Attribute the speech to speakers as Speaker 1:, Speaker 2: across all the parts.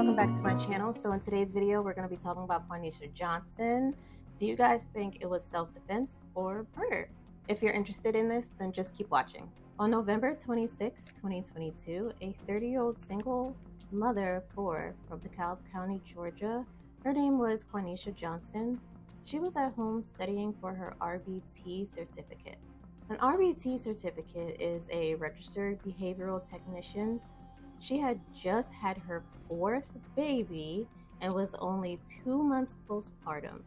Speaker 1: welcome back to my channel. So in today's video, we're going to be talking about Quaneesha Johnson. Do you guys think it was self-defense or murder? If you're interested in this, then just keep watching. On November 26, 2022, a 30-year-old single mother of four from DeKalb County, Georgia, her name was Quaneesha Johnson. She was at home studying for her RBT certificate. An RBT certificate is a registered behavioral technician. She had just had her fourth baby and was only 2 months postpartum.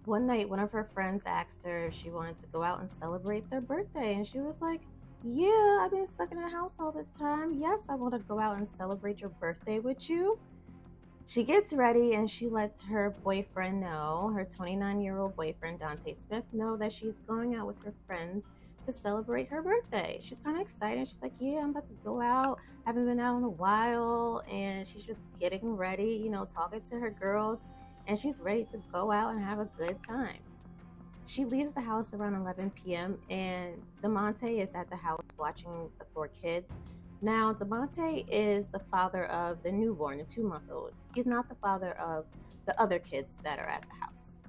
Speaker 1: One night, one of her friends asked her if she wanted to go out and celebrate their birthday, and she was like, "Yeah, I've been stuck in the house all this time. Yes, I want to go out and celebrate your birthday with you." She gets ready and she lets her boyfriend know, her 29-year-old boyfriend, Dante Smith, know that she's going out with her friends to celebrate her birthday. She's kind of excited. She's like, "Yeah, I'm about to go out. Haven't been out in a while." And she's just getting ready, talking to her girls. And she's ready to go out and have a good time. She leaves the house around 11 p.m. and DeMonte is at the house watching the four kids. Now, DeMonte is the father of the newborn, the 2-month-old. He's not the father of the other kids that are at the house.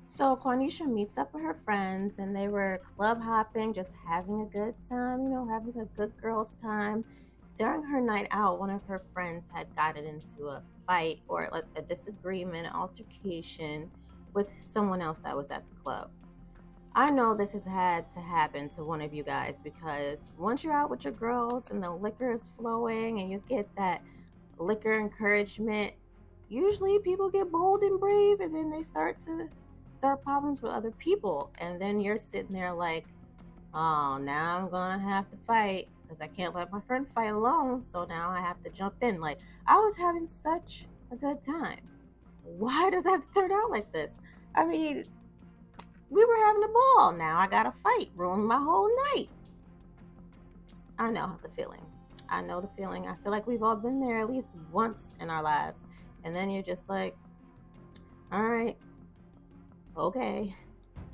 Speaker 1: So Quaneesha meets up with her friends and they were club hopping, just having a good time, having a good girl's time. During her night out, one of her friends had gotten into a fight or a disagreement, an altercation with someone else that was at the club. I know this has had to happen to one of you guys because once you're out with your girls and the liquor is flowing and you get that liquor encouragement, usually people get bold and brave and then they start problems with other people. And then you're sitting there like, "Oh, now I'm gonna have to fight because I can't let my friend fight alone. So now I have to jump in." Like, I was having such a good time. Why does it have to turn out like this? I mean, we were having a ball. Now I gotta fight, ruin my whole night. I know the feeling. I know the feeling. I feel like we've all been there at least once in our lives. And then you're just like, all right, okay.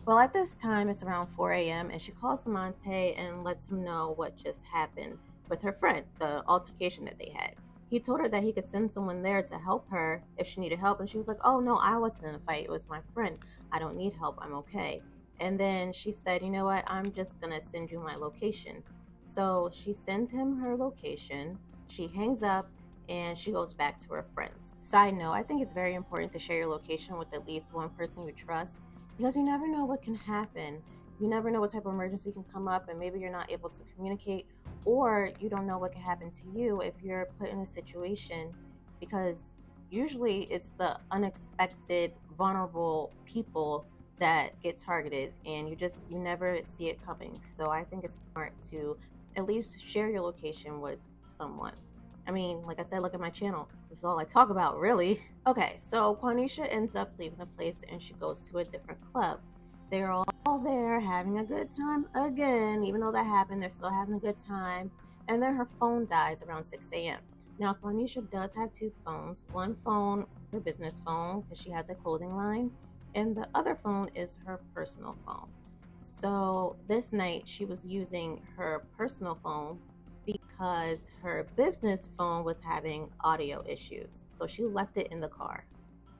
Speaker 1: Well, at this time, it's around 4 a.m. and she calls DeMonte and lets him know what just happened with her friend, the altercation that they had. He told her that he could send someone there to help her if she needed help. And she was like, "Oh, no, I wasn't in a fight. It was my friend. I don't need help. I'm okay." And then she said, "You know what? I'm just going to send you my location." So she sends him her location. She hangs up and she goes back to her friends. Side note, I think it's very important to share your location with at least one person you trust because you never know what can happen. You never know what type of emergency can come up and maybe you're not able to communicate, or you don't know what can happen to you if you're put in a situation, because usually it's the unexpected vulnerable people that get targeted and you never see it coming. So I think it's smart to at least share your location with someone. I mean, like I said, look at my channel. This is all I talk about, really. Okay, so Quaneesha ends up leaving the place and she goes to a different club. They're all there having a good time again. Even though that happened, they're still having a good time. And then her phone dies around 6 a.m. Now, Quaneesha does have two phones. One phone, her business phone, because she has a clothing line, and the other phone is her personal phone. So this night, she was using her personal phone because her business phone was having audio issues. So she left it in the car.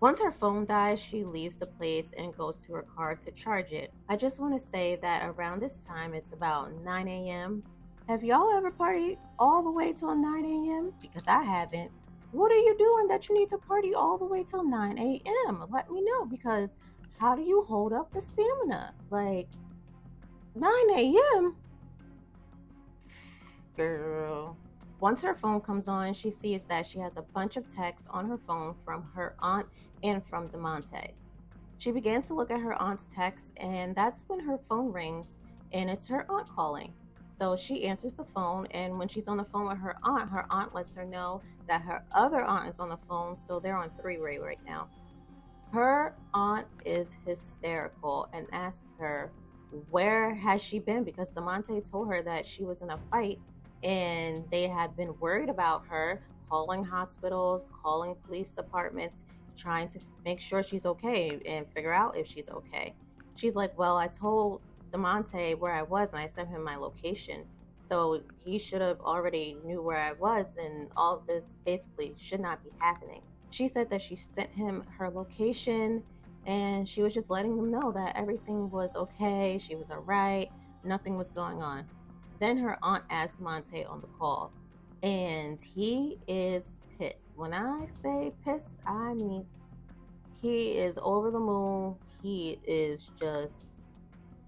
Speaker 1: Once her phone dies, she leaves the place and goes to her car to charge it. I just want to say that around this time, it's about 9 a.m. Have y'all ever partied all the way till 9 a.m.? Because I haven't. What are you doing that you need to party all the way till 9 a.m.? Let me know, because how do you hold up the stamina? Like, 9 a.m.? Girl. Once her phone comes on, she sees that she has a bunch of texts on her phone from her aunt and from DeMonte. She begins to look at her aunt's text, and that's when her phone rings, and it's her aunt calling. So she answers the phone, and when she's on the phone with her aunt lets her know that her other aunt is on the phone, so they're on three-way right now. Her aunt is hysterical and asks her, where has she been? Because DeMonte told her that she was in a fight and they had been worried about her, calling hospitals, calling police departments, trying to make sure she's okay and figure out if she's okay. She's like, "Well, I told DeMonte where I was and I sent him my location. So he should have already knew where I was, and all of this basically should not be happening." She said that she sent him her location and she was just letting them know that everything was okay, she was all right, nothing was going on. Then her aunt asked Monte on the call, and he is pissed. When I say pissed, I mean he is over the moon. He is just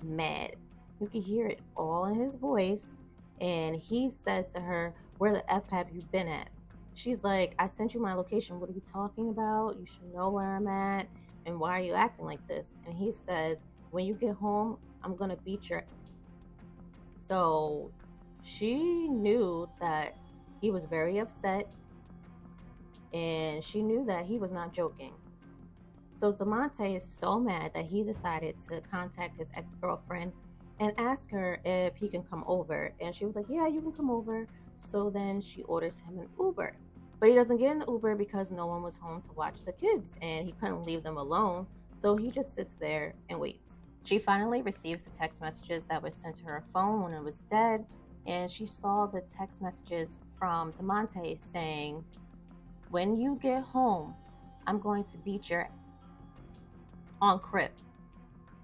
Speaker 1: mad. You can hear it all in his voice. And he says to her, "Where the F have you been at?" She's like, "I sent you my location. What are you talking about? You should know where I'm at. And why are you acting like this?" And he says, "When you get home, I'm going to beat your." So she knew that he was very upset and she knew that he was not joking. So Demonte is so mad that he decided to contact his ex-girlfriend and ask her if he can come over. And she was like, "Yeah, you can come over." So then she orders him an Uber. But he doesn't get an Uber because no one was home to watch the kids and he couldn't leave them alone. So he just sits there and waits. She finally receives the text messages that were sent to her phone when it was dead. And she saw the text messages from Demonte saying, "When you get home, I'm going to beat your on Crip."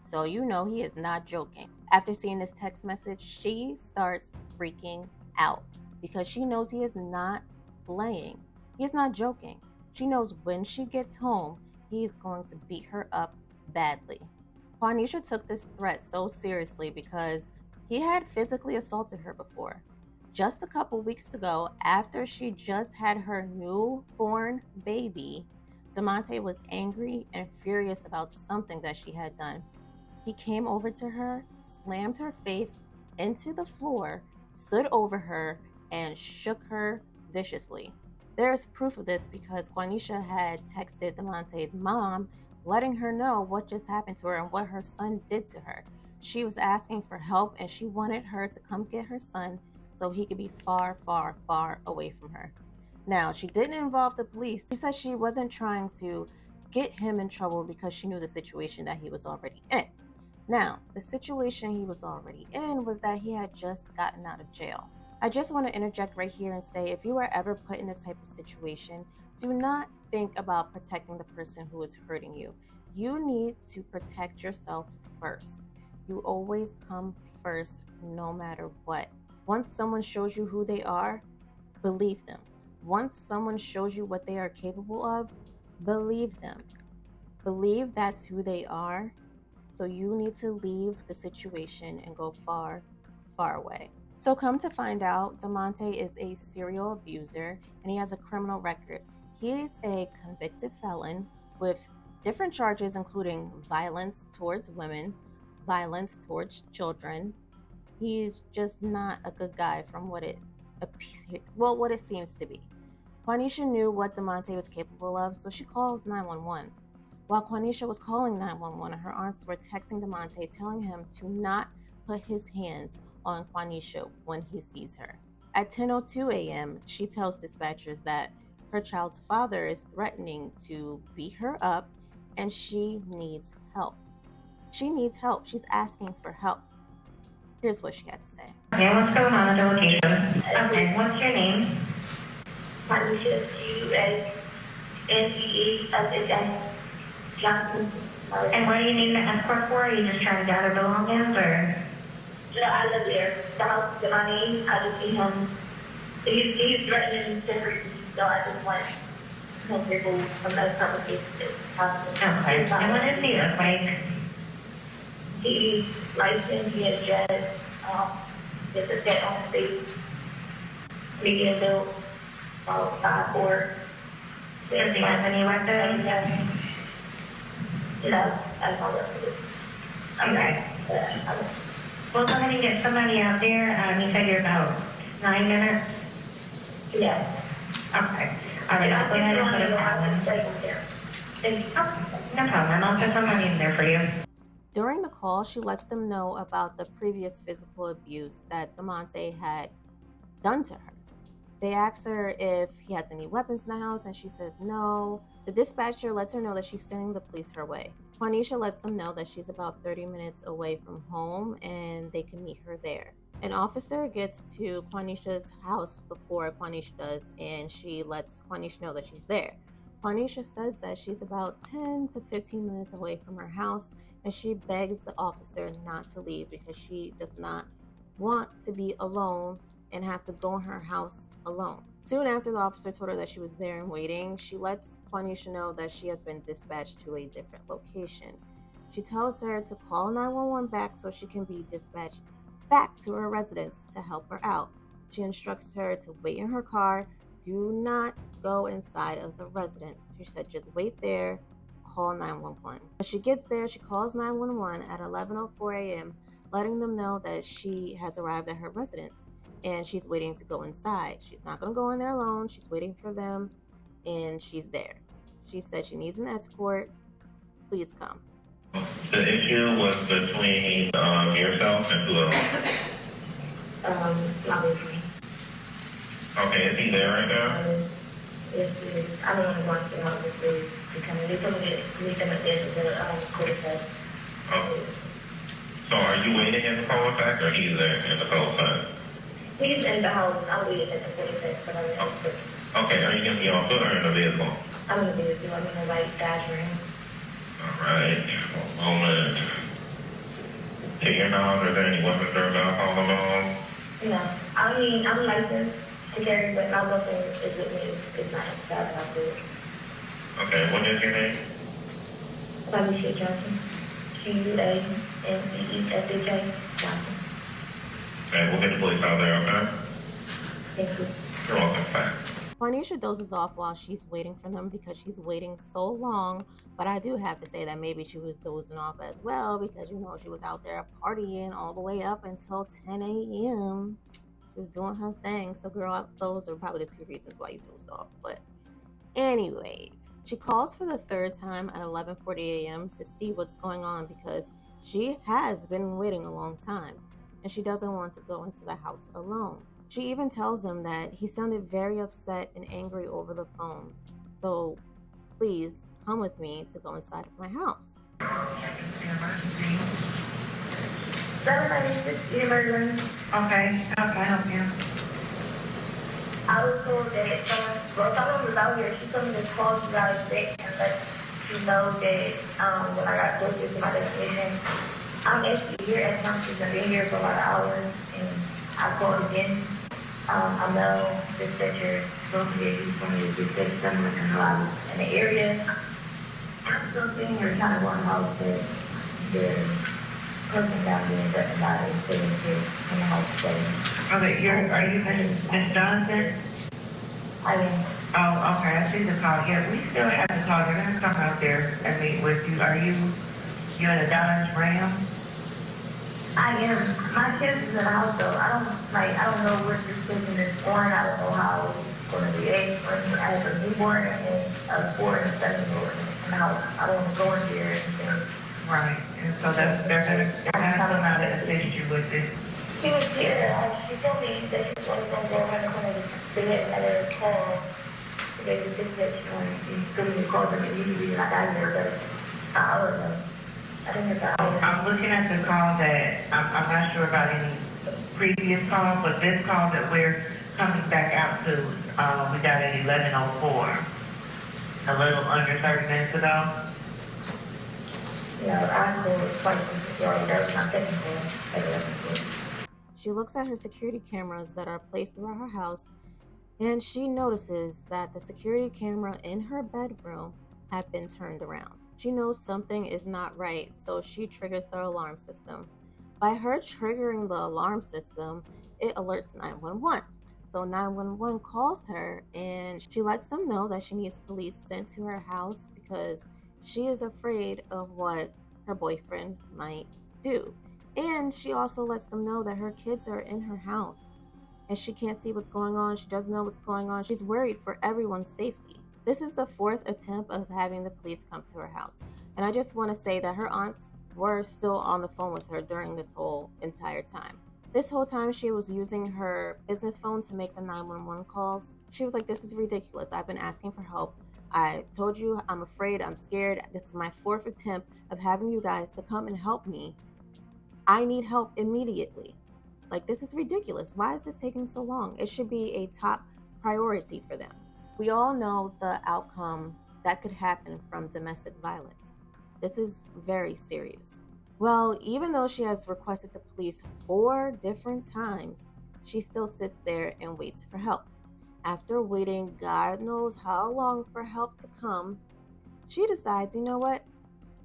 Speaker 1: So you know he is not joking. After seeing this text message, she starts freaking out because she knows he is not playing. He is not joking. She knows when she gets home, he is going to beat her up badly. Quaneesha took this threat so seriously because he had physically assaulted her before. Just a couple weeks ago, after she just had her newborn baby, Demonte was angry and furious about something that she had done. He came over to her, slammed her face into the floor, stood over her, and shook her viciously. There is proof of this because Quaneesha had texted Demonte's mom, letting her know what just happened to her and what her son did to her. She was asking for help and she wanted her to come get her son so he could be far, far, far away from her. Now, she didn't involve the police. She said she wasn't trying to get him in trouble because she knew the situation that he was already in. Now, the situation he was already in was that he had just gotten out of jail. I just want to interject right here and say if you are ever put in this type of situation, do not think about protecting the person who is hurting you. You need to protect yourself first. You always come first no matter what. Once someone shows you who they are, believe them. Once someone shows you what they are capable of, believe them. Believe that's who they are. So you need to leave the situation and go far, far away. So come to find out, Demonte is a serial abuser and he has a criminal record. He is a convicted felon with different charges, including violence towards women, violence towards children. He's just not a good guy from what it seems to be. Quaneesha knew what Demonte was capable of, so she calls 911. While Quaneesha was calling 911, her aunts were texting Demonte, telling him to not put his hands on Quaneesha when he sees her. At 10:02 a.m., she tells dispatchers that her child's father is threatening to beat her up and she needs help. She needs help. She's asking for help. Here's what she had to say.
Speaker 2: Okay, what's going on at the location? Okay, what's your name?
Speaker 3: Quaneesha, Quaneesha Johnson.
Speaker 2: And what do you need an escort for? Are you just trying to gather belongings, or?
Speaker 3: No, I live there. The house that I need, I just see him. He's threatening to hurt me, so I just want some people from those conversations.
Speaker 2: Okay. And what does he look like?
Speaker 3: He's licensed, he has dreads, there's a set on his face, medium build, 5'4".
Speaker 2: Does he have any weapons?
Speaker 3: No, that's all that's it.
Speaker 2: Okay. We'll go ahead and get somebody out there. You said you're about 9 minutes?
Speaker 3: Yeah.
Speaker 2: Okay. All right, I'll go ahead and put a call in.
Speaker 3: Thank you.
Speaker 2: No problem. I'll put someone in there for you.
Speaker 1: During the call, she lets them know about the previous physical abuse that Demonte had done to her. They ask her if he has any weapons in the house, and she says no. The dispatcher lets her know that she's sending the police her way. Quaneesha lets them know that she's about 30 minutes away from home and they can meet her there. An officer gets to Quaneesha's house before Quaneesha does, and she lets Quaneesha know that she's there. Quaneesha says that she's about 10 to 15 minutes away from her house, and she begs the officer not to leave because she does not want to be alone and have to go in her house alone. Soon after the officer told her that she was there and waiting, she lets Quaneesha know that she has been dispatched to a different location. She tells her to call 911 back so she can be dispatched back to her residence to help her out. She instructs her to wait in her car. Do not go inside of the residence. She said just wait there, call 911. When she gets there, she calls 911 at 11:04 a.m., letting them know that she has arrived at her residence and she's waiting to go inside. She's not going to go in there alone. She's waiting for them and she's there. She said she needs an escort. Please come.
Speaker 4: The issue was between yourself and who else?
Speaker 3: My boyfriend.
Speaker 4: Okay, is he there right now?
Speaker 3: Yes, he is. I don't want to know this is to come in. They told me to meet them at the end of the cul-de-sac.
Speaker 4: Oh. So are you waiting in the cul-de-sac or he's there in the cul-de-sac?
Speaker 3: He's in the house. I'm waiting at the cul-de-sac, but I'm in the foot.
Speaker 4: Okay, are you going to be on foot or in the vehicle?
Speaker 3: I'm in the vehicle. I'm in the white dash ring.
Speaker 4: All right, one moment. To your knowledge, are there any weapons or alcohol along?
Speaker 3: No. I mean, I'm licensed to carry, but my weapon is with me. It's not inside my food.
Speaker 4: Okay, what is your name?
Speaker 3: Quaneesha Johnson. Quaneesha Johnson.
Speaker 4: Okay, we'll get the police out there, okay?
Speaker 3: Thank you.
Speaker 4: You're welcome, bye.
Speaker 1: Quaneesha dozes off while she's waiting for them because she's waiting so long. But I do have to say that maybe she was dozing off as well because, you know, she was out there partying all the way up until 10 a.m. She was doing her thing. So, girl, those are probably the two reasons why you dozed off. But anyways, she calls for the third time at 11:40 a.m. to see what's going on because she has been waiting a long time and she doesn't want to go into the house alone. She even tells him that he sounded very upset and angry over the phone. So please come with me to go inside of my house.
Speaker 3: 796 emergency.
Speaker 2: Okay, how can I help you?
Speaker 3: I was told that someone was out here. She told me to call you guys back and let you know that when I got closer to my destination, I'm actually here at Thompson's. I've been here for about an hour, and I called again. I know dispatcher spoke to you for me to dispatch someone and I was in the area. I'm still sitting here trying to one house that the person down there doesn't lie and sitting here in the house setting.
Speaker 2: Okay, are you Miss Johnson?
Speaker 3: I mean,
Speaker 2: Oh, okay, I see the call. Yeah, we still have the call. They're gonna come out there and meet with you. You in a Dodge Ram?
Speaker 3: I am. My kids is in the house though. I don't know what this person is on. I don't know how it's gonna react. I have a newborn and a 4 and a 7-year-old in the house. I don't want to go in there and anything.
Speaker 2: Right, and so they're gonna come out and assist you with it.
Speaker 3: She was here. She told me that she was going to go around the corner. They had another call. They were dispatched on. She told me to call them immediately and I got here, but I don't know. I didn't get the hour.
Speaker 2: I'm looking at the call that, I'm not sure about any previous call, but this call that we're coming back out to, we got at 11:04, a little under 30 minutes ago.
Speaker 3: Yeah, I called twice. That was my second call.
Speaker 1: She looks at her security cameras that are placed throughout her house and she notices that the security camera in her bedroom had been turned around. She knows something is not right, so she triggers the alarm system. By her triggering the alarm system, it alerts 911. So 911 calls her and she lets them know that she needs police sent to her house because she is afraid of what her boyfriend might do. And she also lets them know that her kids are in her house and she can't see what's going on. She doesn't know what's going on. She's worried for everyone's safety. This is the fourth attempt of having the police come to her house. And I just want to say that her aunts were still on the phone with her during this whole entire time. This whole time she was using her business phone to make the 911 calls. She was like, this is ridiculous. I've been asking for help. I told you I'm afraid, I'm scared. This is my fourth attempt of having you guys to come and help me. I need help immediately. Like, this is ridiculous. Why is this taking so long? It should be a top priority for them. We all know the outcome that could happen from domestic violence. This is very serious. Well, even though she has requested the police 4 different times, she still sits there and waits for help. After waiting God knows how long for help to come, she decides, you know what?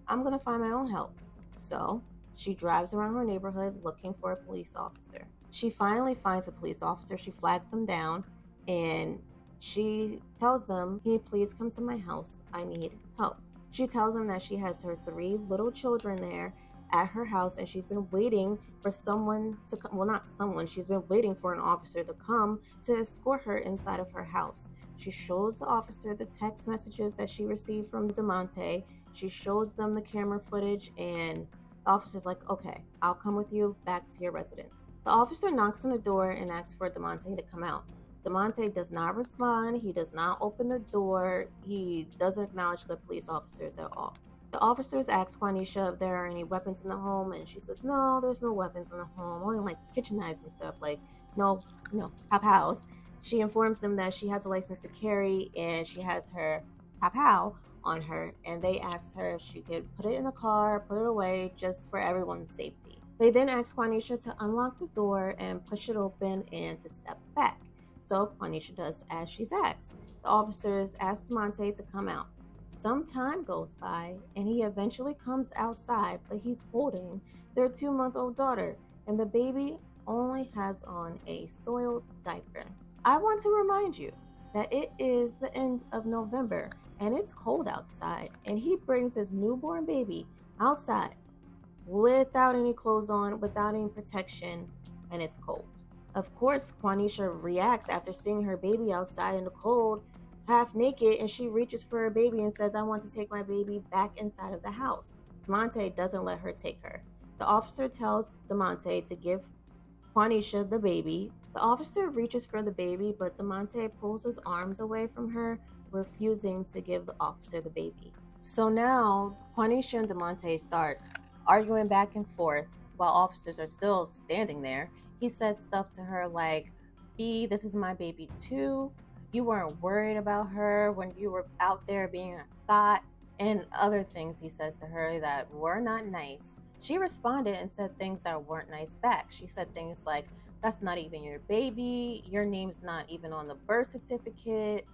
Speaker 1: I'm going to find my own help. So she drives around her neighborhood looking for a police officer. She finally finds a police officer. She flags him down and she tells them, "Can you please come to my house? I need help." She tells him that she has her 3 little children there at her house and she's been waiting for someone to come. Well, not someone, she's been waiting for an officer to come to escort her inside of her house. She shows the officer the text messages that she received from DeMonte. She shows them the camera footage, and the officer's like, "Okay, I'll come with you back to your residence." The officer knocks on the door and asks for DeMonte to come out. DeMonte does not respond. He does not open the door. He doesn't acknowledge the police officers at all. The officers ask Quaneesha if there are any weapons in the home, and she says, "No, there's no weapons in the home, only like kitchen knives and stuff, like no, pow-pows." She informs them that she has a license to carry and she has her pow-pow on her, and they asked her if she could put it in the car, put it away, just for everyone's safety. They then asked Quaneesha to unlock the door and push it open and to step back. So Quaneesha does as she's asked. The officers ask DeMonte to come out. Some time goes by and he eventually comes outside, but he's holding their 2-month-old daughter, and the baby only has on a soiled diaper. I want to remind you that it is the end of November and it's cold outside, and he brings his newborn baby outside without any clothes on, without any protection, and it's cold. Of course, Quaneesha reacts after seeing her baby outside in the cold, half naked, and she reaches for her baby and says, "I want to take my baby back inside of the house." DeMonte doesn't let her take her. The officer tells DeMonte to give Quaneesha the baby. The officer reaches for the baby, but DeMonte pulls his arms away from her, refusing to give the officer the baby. So now Quaneesha and DeMonte start arguing back and forth while officers are still standing there. He said stuff to her like, "B, this is my baby too. You weren't worried about her when you were out there being a thought," and other things he says to her that were not nice. She responded and said things that weren't nice back. She said things like, "That's not even your baby. Your name's not even on the birth certificate.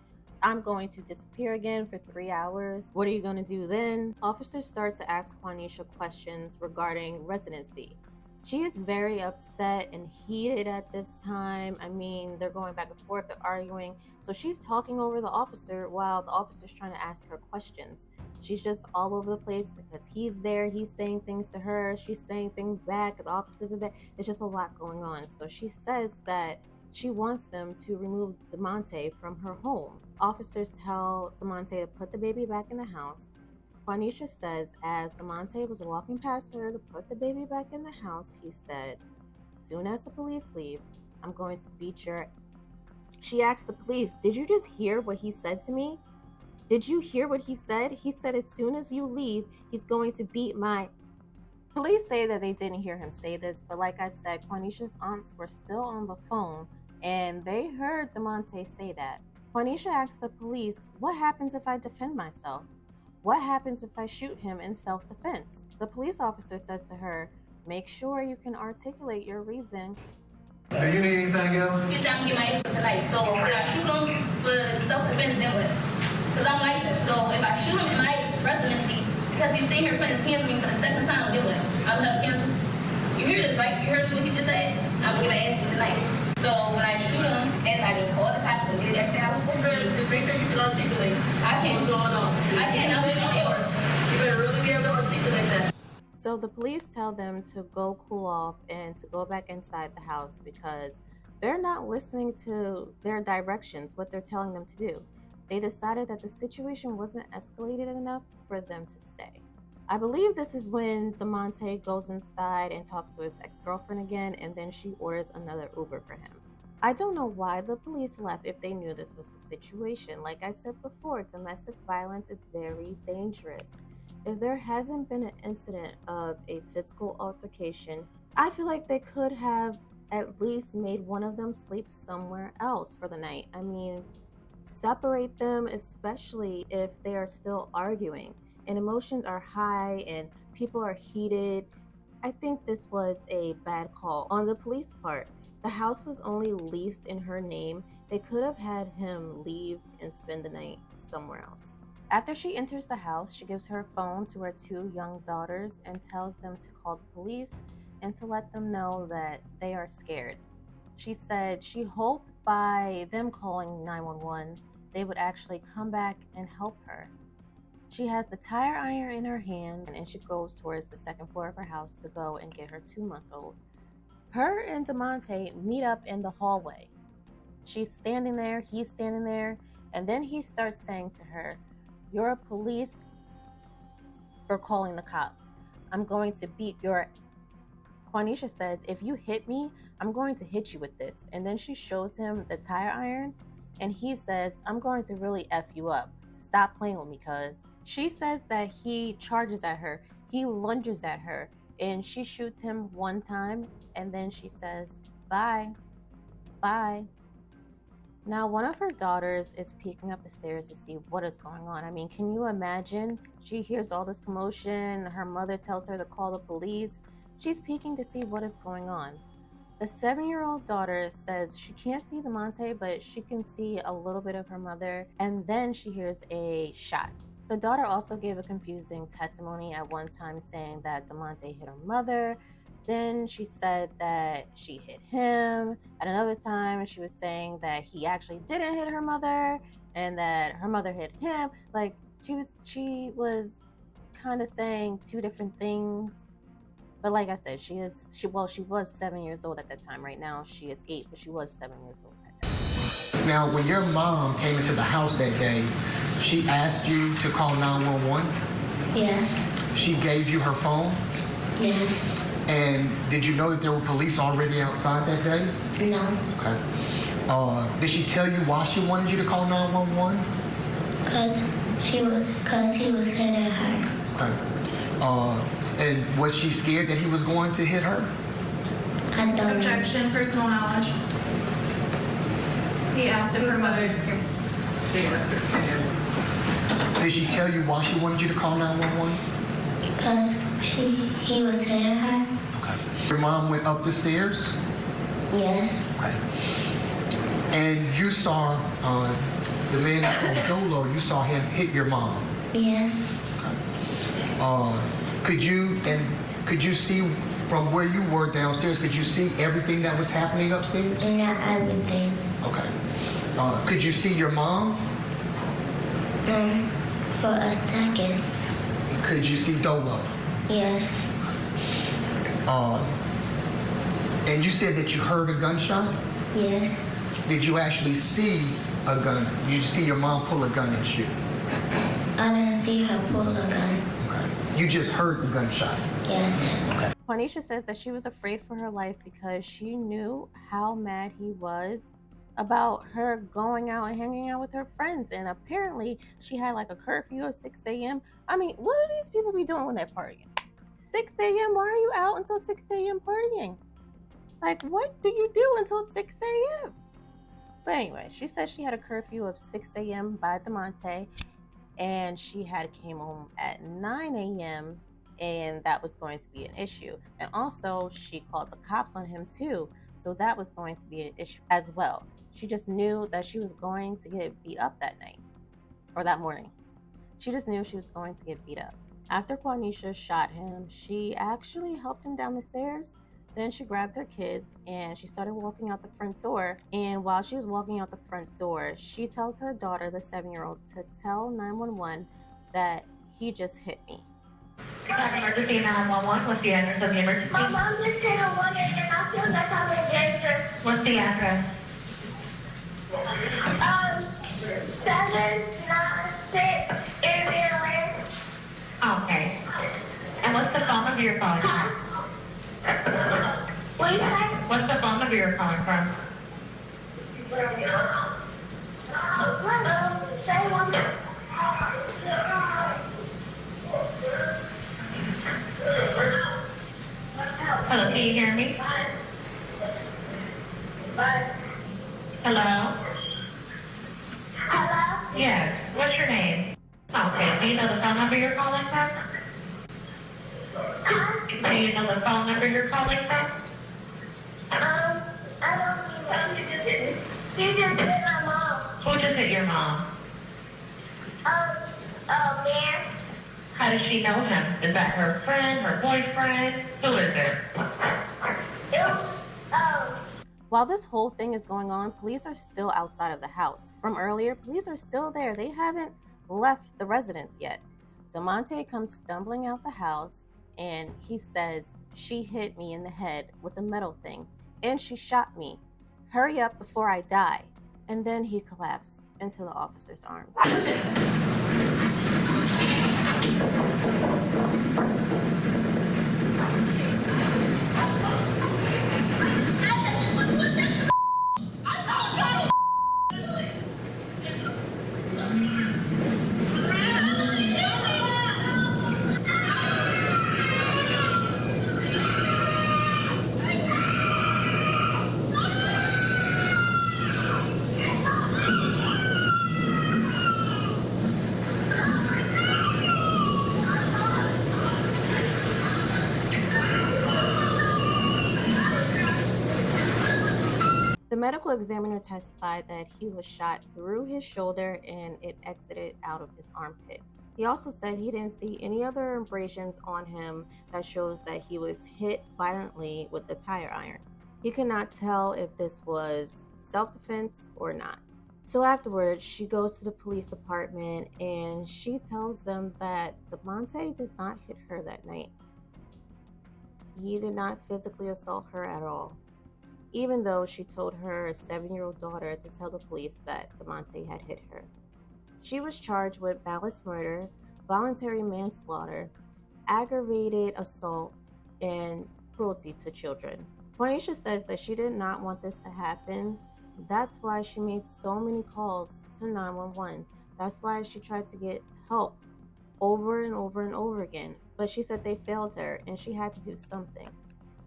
Speaker 1: I'm going to disappear again for 3 hours. What are you going to do then?" Officers start to ask Quaneesha questions regarding residency. She is very upset and heated at this time. I mean, they're going back and forth, they're arguing. So she's talking over the officer while the officer's trying to ask her questions. She's just all over the place because he's there, he's saying things to her, she's saying things back, the officers are there. It's just a lot going on. So she says that she wants them to remove DeMonte from her home. Officers tell DeMonte to put the baby back in the house. Quaneesha says as DeMonte was walking past her to put the baby back in the house, he said, "As soon as the police leave, I'm going to beat your..." She asked the police, "Did you just hear what he said to me? Did you hear what he said? He said as soon as you leave, he's going to beat my..." Police say that they didn't hear him say this, but like I said, Quaneesha's aunts were still on the phone and they heard DeMonte say that. Quaneesha asked the police, "What happens if I defend myself? What happens if I shoot him in self-defense?" The police officer says to her, "Make sure you can articulate your reason."
Speaker 5: Do you need anything else? Get down and get my ass tonight. So when I shoot him for self-defense, then what? Because I'm licensed. So if I shoot him in my residency, because he's sitting here putting his hands on me for the second time, then what? I'm gonna cancel. You hear this, right? You heard what he just said? I'm gonna get my ass beat tonight. So when I shoot him, and I just call the cops and get everything I was supposed to do, just make sure you can articulate. I can't. What's going on? I can't. I'm sure. You better really be able to articulate that.
Speaker 1: So the police tell them to go cool off and to go back inside the house because they're not listening to their directions, what they're telling them to do. They decided that the situation wasn't escalated enough for them to stay. I believe this is when DeMonte goes inside and talks to his ex-girlfriend again, and then she orders another Uber for him. I don't know why the police left if they knew this was the situation. Like I said before, domestic violence is very dangerous. If there hasn't been an incident of a physical altercation, I feel like they could have at least made one of them sleep somewhere else for the night. I mean, separate them, especially if they are still arguing and emotions are high and people are heated. I think this was a bad call on the police part. The house was only leased in her name. They could have had him leave and spend the night somewhere else. After she enters the house, she gives her phone to her 2 young daughters and tells them to call the police and to let them know that they are scared. She said she hoped by them calling 911, they would actually come back and help her. She has the tire iron in her hand and she goes towards the second floor of her house to go and get her 2-month-old. Her and DeMonte meet up in the hallway. She's standing there, he's standing there, and then he starts saying to her, "You're a police for calling the cops. I'm going to beat your..." Quaneesha says, "If you hit me, I'm going to hit you with this." And then she shows him the tire iron and he says, "I'm going to really F you up. Stop playing with me, cuz." She says that he charges at her, he lunges at her, and she shoots him 1 time and then she says, "Bye, bye." Now, one of her daughters is peeking up the stairs to see what is going on. I mean, can you imagine? She hears all this commotion. Her mother tells her to call the police. She's peeking to see what is going on. The 7-year-old daughter says she can't see DeMonte, but she can see a little bit of her mother, and then she hears a shot. The daughter also gave a confusing testimony at one time saying that DeMonte hit her mother. Then she said that she hit him. At another time, she was saying that he actually didn't hit her mother and that her mother hit him. Like, she was kind of saying 2 different things. But like I said, she was 7 years old at that time. Right now, she is 8, but she was 7 years old at that time.
Speaker 6: Now, when your mom came into the house that day, she asked you to call 911?
Speaker 3: Yes.
Speaker 6: She gave you her phone?
Speaker 3: Yes.
Speaker 6: And did you know that there were police already outside that day?
Speaker 3: No.
Speaker 6: Okay. Did she tell you why she wanted you to call 911?
Speaker 3: Cause he was hitting her.
Speaker 6: Okay. And was she scared that he was going to hit her?
Speaker 3: I don't know.
Speaker 7: Objection, personal knowledge. He asked if her mother was scared.
Speaker 6: Did she tell you why she wanted you to call 911?
Speaker 3: Cause he was hitting her.
Speaker 6: Okay. Your mom went up the stairs?
Speaker 3: Yes.
Speaker 6: Okay. And you saw the man from Dolo, you saw him hit your mom?
Speaker 3: Yes.
Speaker 6: Okay. Could you see from where you were downstairs, could you see everything that was happening upstairs?
Speaker 3: Not everything.
Speaker 6: Okay. Could you see your mom?
Speaker 3: For a second.
Speaker 6: Could you see Dolo?
Speaker 3: Yes.
Speaker 6: And you said that you heard a gunshot?
Speaker 3: Yes.
Speaker 6: Did you actually see a gun? Did you see your mom pull a gun and shoot?
Speaker 3: I didn't see her pull a gun.
Speaker 6: Okay. You just heard the gunshot?
Speaker 3: Yes.
Speaker 6: Okay.
Speaker 1: Quaneesha says that she was afraid for her life because she knew how mad he was about her going out and hanging out with her friends. And apparently she had like a curfew of 6 a.m. I mean, what do these people be doing when they're partying? 6 a.m.? Why are you out until 6 a.m. partying? Like, what do you do until 6 a.m.? But anyway, she said she had a curfew of 6 a.m. by DeMonte, and she had came home at 9 a.m. and that was going to be an issue. And also, she called the cops on him too, so that was going to be an issue as well. She just knew that she was going to get beat up that night, or that morning. She just knew she was going to get beat up. After Quaneesha shot him, she actually helped him down the stairs. Then she grabbed her kids and she started walking out the front door. And while she was walking out the front door, she tells her daughter, the 7-year-old, to tell 911 that he just hit me.
Speaker 2: Emergency 911. What's the address of the emergency?
Speaker 3: My mom just hit a woman and I feel like I'm in danger.
Speaker 2: What's the address?
Speaker 3: 796 Lynn.
Speaker 2: Okay. And what's the phone number you're calling from?
Speaker 3: What do you say?
Speaker 2: What's the phone number you're calling from?
Speaker 3: Say one more.
Speaker 2: Hello, can you hear me? Hello?
Speaker 3: Hello?
Speaker 2: Yes. What's your name? Okay. Do you know the phone number you're calling from? Do you know the phone number you're calling from?
Speaker 3: I don't even know. She just hit my mom.
Speaker 2: Who just hit your mom?
Speaker 3: Man.
Speaker 2: How does she know him? Is that her friend, her boyfriend? Who is it?
Speaker 3: It was,
Speaker 1: While this whole thing is going on, police are still outside of the house. From earlier, police are still there. They haven't left the residence yet. DeMonte comes stumbling out the house and he says, "She hit me in the head with a metal thing and she shot me. Hurry up before I die." And then he collapsed into the officer's arms. The medical examiner testified that he was shot through his shoulder and it exited out of his armpit. He also said he didn't see any other abrasions on him that shows that he was hit violently with a tire iron. He could not tell if this was self-defense or not. So afterwards, she goes to the police department and she tells them that DeMonte did not hit her that night. He did not physically assault her at all, even though she told her 7-year-old daughter to tell the police that DeMonte had hit her. She was charged with malice murder, voluntary manslaughter, aggravated assault, and cruelty to children. Quaneesha says that she did not want this to happen. That's why she made so many calls to 911. That's why she tried to get help over and over and over again. But she said they failed her and she had to do something.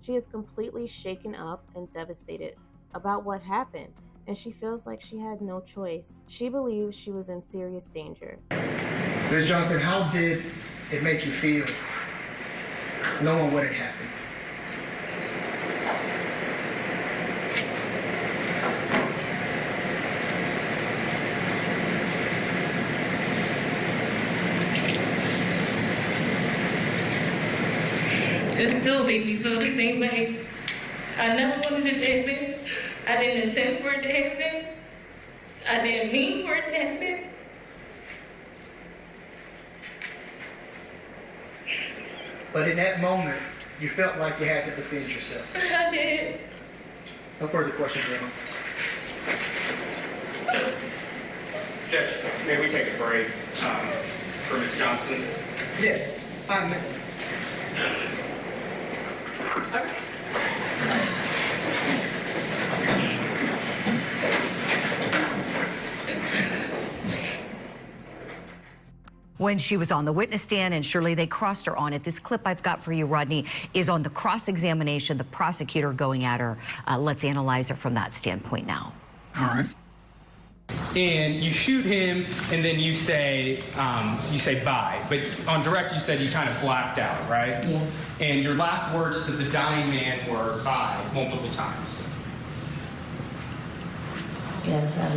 Speaker 1: She is completely shaken up and devastated about what happened, and she feels like she had no choice. She believes she was in serious danger.
Speaker 6: Ms. Johnson, how did it make you feel knowing what had happened?
Speaker 5: It still made me feel the same way. I never wanted it to happen. I didn't intend for it to happen. I didn't mean for it to happen.
Speaker 6: But in that moment, you felt like you had to defend yourself.
Speaker 5: I did.
Speaker 6: No further questions, Lynn.
Speaker 8: Judge, may we take a break for Ms. Johnson?
Speaker 9: Yes.
Speaker 10: When she was on the witness stand, and surely they crossed her on it. This clip I've got for you, Rodney, is on the cross-examination, the prosecutor going at her. Let's analyze it from that standpoint now.
Speaker 6: All right.
Speaker 8: And you shoot him, and then you say bye. But on direct, you said you kind of blacked out, right?
Speaker 11: Yes.
Speaker 8: And your last words to the dying man were bye multiple times.
Speaker 11: Yes, I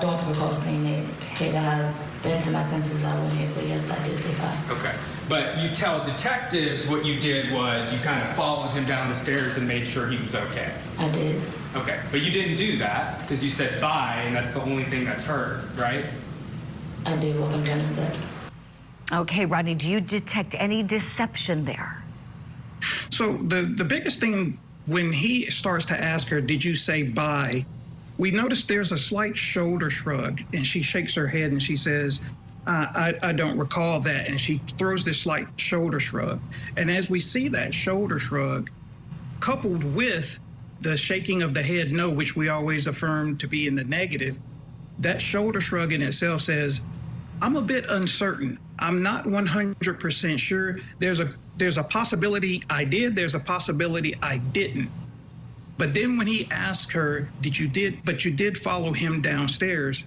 Speaker 11: don't recall saying it. Had I been to my senses, I wouldn't have, but yes, I did say bye.
Speaker 8: Okay. But you tell detectives what you did was you kind of followed him down the stairs and made sure he was okay.
Speaker 11: I did.
Speaker 8: Okay. But you didn't do that because you said bye, and that's the only thing that's heard, right?
Speaker 11: I did walk him down the steps.
Speaker 10: Okay, Rodney, do you detect any deception there?
Speaker 9: So the biggest thing when he starts to ask her, did you say bye? We notice there's a slight shoulder shrug, and she shakes her head and she says, I don't recall that. And she throws this slight shoulder shrug. And as we see that shoulder shrug, coupled with the shaking of the head no, which we always affirm to be in the negative, that shoulder shrug in itself says, I'm a bit uncertain. I'm not 100% sure. There's a possibility I did, there's a possibility I didn't. But then when he asked her, but you did follow him downstairs,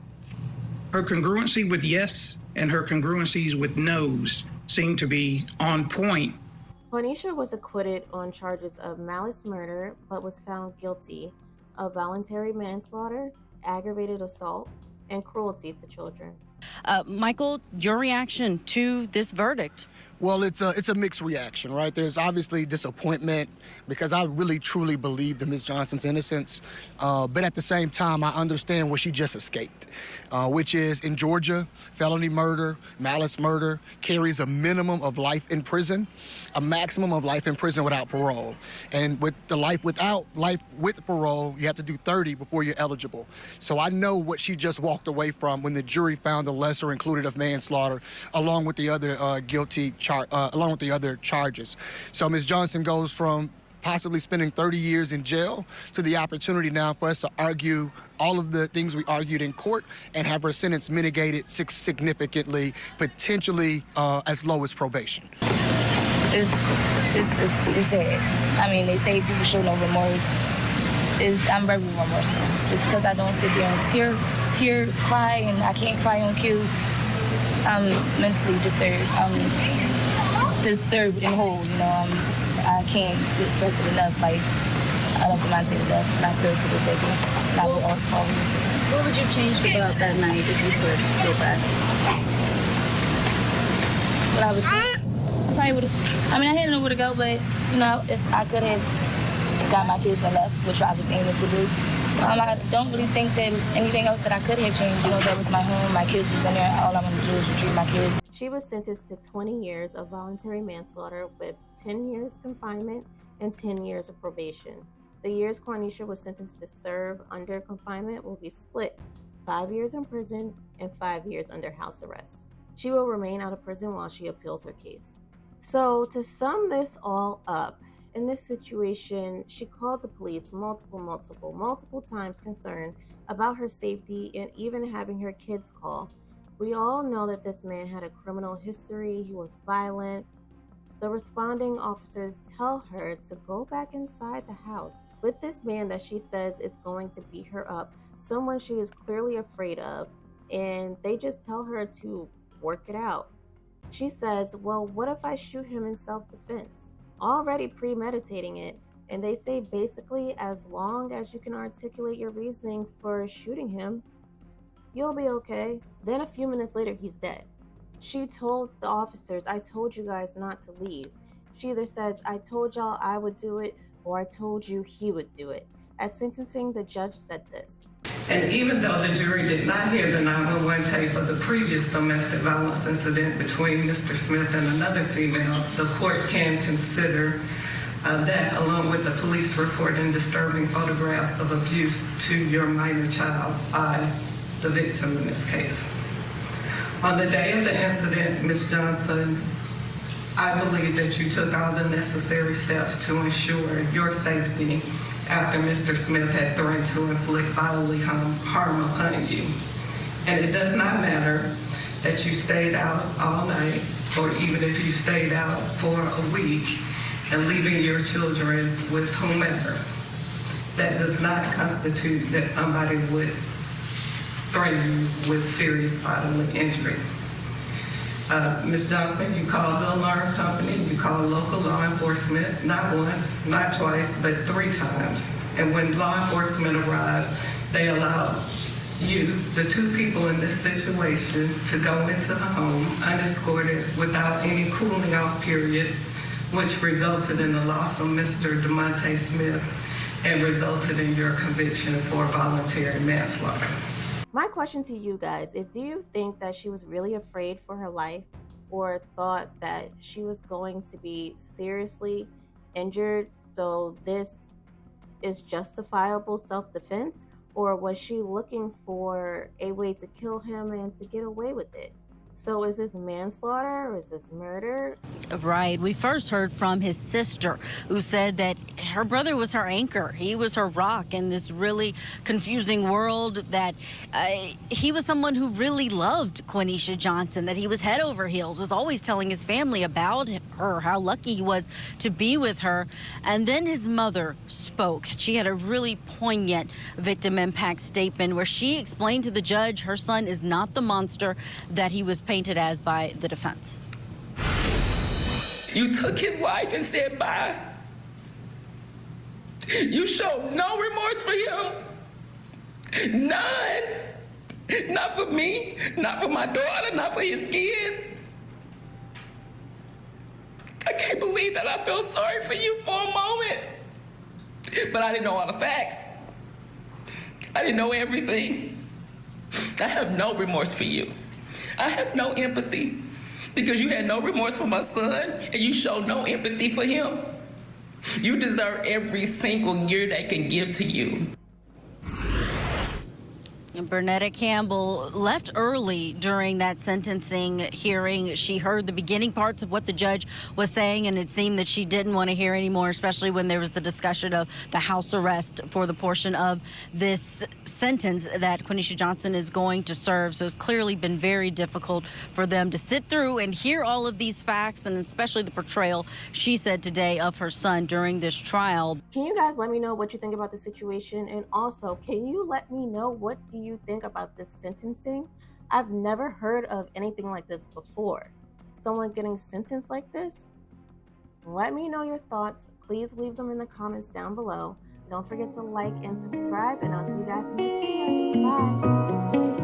Speaker 9: Her congruency with yes and her congruencies with no's seem to be on point.
Speaker 1: Quaneesha was acquitted on charges of malice murder, but was found guilty of voluntary manslaughter, aggravated assault, and cruelty to children.
Speaker 12: Michael, your reaction to this verdict?
Speaker 6: Well, it's a mixed reaction, right? There's obviously disappointment because I really truly believed in Ms. Johnson's innocence. But at the same time, I understand what she just escaped, which is in Georgia, felony murder, malice murder carries a minimum of life in prison, a maximum of life in prison without parole. And with the life with parole, you have to do 30 before you're eligible. So I know what she just walked away from when the jury found the lesser included of manslaughter, along with the other along with the other charges. So Ms. Johnson goes from possibly spending 30 years in jail to the opportunity now for us to argue all of the things we argued in court and have her sentence mitigated significantly, potentially as low as probation.
Speaker 11: It's sad. I mean, they say people show no remorse. I'm very remorseful. Just because I don't sit there and cry, and I can't cry on cue. I'm mentally disturbed and whole, you know. I can't express it enough. Like, I love Demonte to death, and I still to this day and I will always.
Speaker 12: What would you change about that night if you could go back?
Speaker 11: What I would change? Probably would have. I mean, I didn't know where to go, but you know, if I could have got my kids and left, which I was aiming to do. I don't really think there was anything else that I could have changed. You know, that was my home, my kids was in there. All I wanted to do was retrieve my kids.
Speaker 1: She was sentenced to 20 years of voluntary manslaughter with 10 years confinement and 10 years of probation. The years Quaneesha was sentenced to serve under confinement will be split 5 years in prison and 5 years under house arrest. She will remain out of prison while she appeals her case. So to sum this all up, in this situation, she called the police multiple times concerned about her safety and even having her kids call. We all know that this man had a criminal history. He was violent. The responding officers tell her to go back inside the house with this man that she says is going to beat her up, someone she is clearly afraid of, and they just tell her to work it out. She says, well, what if I shoot him in self-defense? Already premeditating it, and they say basically as long as you can articulate your reasoning for shooting him, you'll be okay. Then a few minutes later, he's dead. She told the officers, I told you guys not to leave. She either says, I told y'all I would do it, or I told you he would do it. At sentencing, the judge said this.
Speaker 13: And even though the jury did not hear the 911 tape of the previous domestic violence incident between Mr. Smith and another female, the court can consider that, along with the police report and disturbing photographs of abuse to your minor child by the victim in this case. On the day of the incident, Ms. Johnson, I believe that you took all the necessary steps to ensure your safety after Mr. Smith had threatened to inflict bodily harm upon you. And it does not matter that you stayed out all night, or even if you stayed out for a week and leaving your children with whomever. That does not constitute that somebody would threaten you with serious bodily injury. Ms. Johnson, you called the alarm company, you called local law enforcement, not once, not twice, but 3 times. And when law enforcement arrived, they allowed you, the 2 people in this situation, to go into the home unescorted without any cooling off period, which resulted in the loss of Mr. DeMonte Smith and resulted in your conviction for voluntary manslaughter.
Speaker 1: My question to you guys is, do you think that she was really afraid for her life, or thought that she was going to be seriously injured, so this is justifiable self-defense? Or was she looking for a way to kill him and to get away with it? So is this manslaughter or is this murder?
Speaker 12: Right. We first heard from his sister, who said that her brother was her anchor. He was her rock in this really confusing world, that he was someone who really loved Quaneesha Johnson, that he was head over heels, was always telling his family about her, how lucky he was to be with her. And then his mother spoke. She had a really poignant victim impact statement where she explained to the judge her son is not the monster that he was painted as by the defense.
Speaker 14: You took his life and said bye. You showed no remorse for him. None. Not for me, not for my daughter, not for his kids. I can't believe that I felt sorry for you for a moment. But I didn't know all the facts. I didn't know everything. I have no remorse for you. I have no empathy. Because you had no remorse for my son, and you showed no empathy for him. You deserve every single year they can give to you.
Speaker 12: And Bernetta Campbell left early during that sentencing hearing. She heard the beginning parts of what the judge was saying, and it seemed that she didn't want to hear anymore, especially when there was the discussion of the house arrest for the portion of this sentence that Quaneesha Johnson is going to serve. So it's clearly been very difficult for them to sit through and hear all of these facts, and especially the portrayal, she said today, of her son during this trial.
Speaker 1: Can you guys let me know what you think about the situation? And also, can you let me know, what do you think about this sentencing? I've never heard of anything like this before. Someone getting sentenced like this? Let me know your thoughts. Please leave them in the comments down below. Don't forget to like and subscribe, and I'll see you guys in the next video. Bye.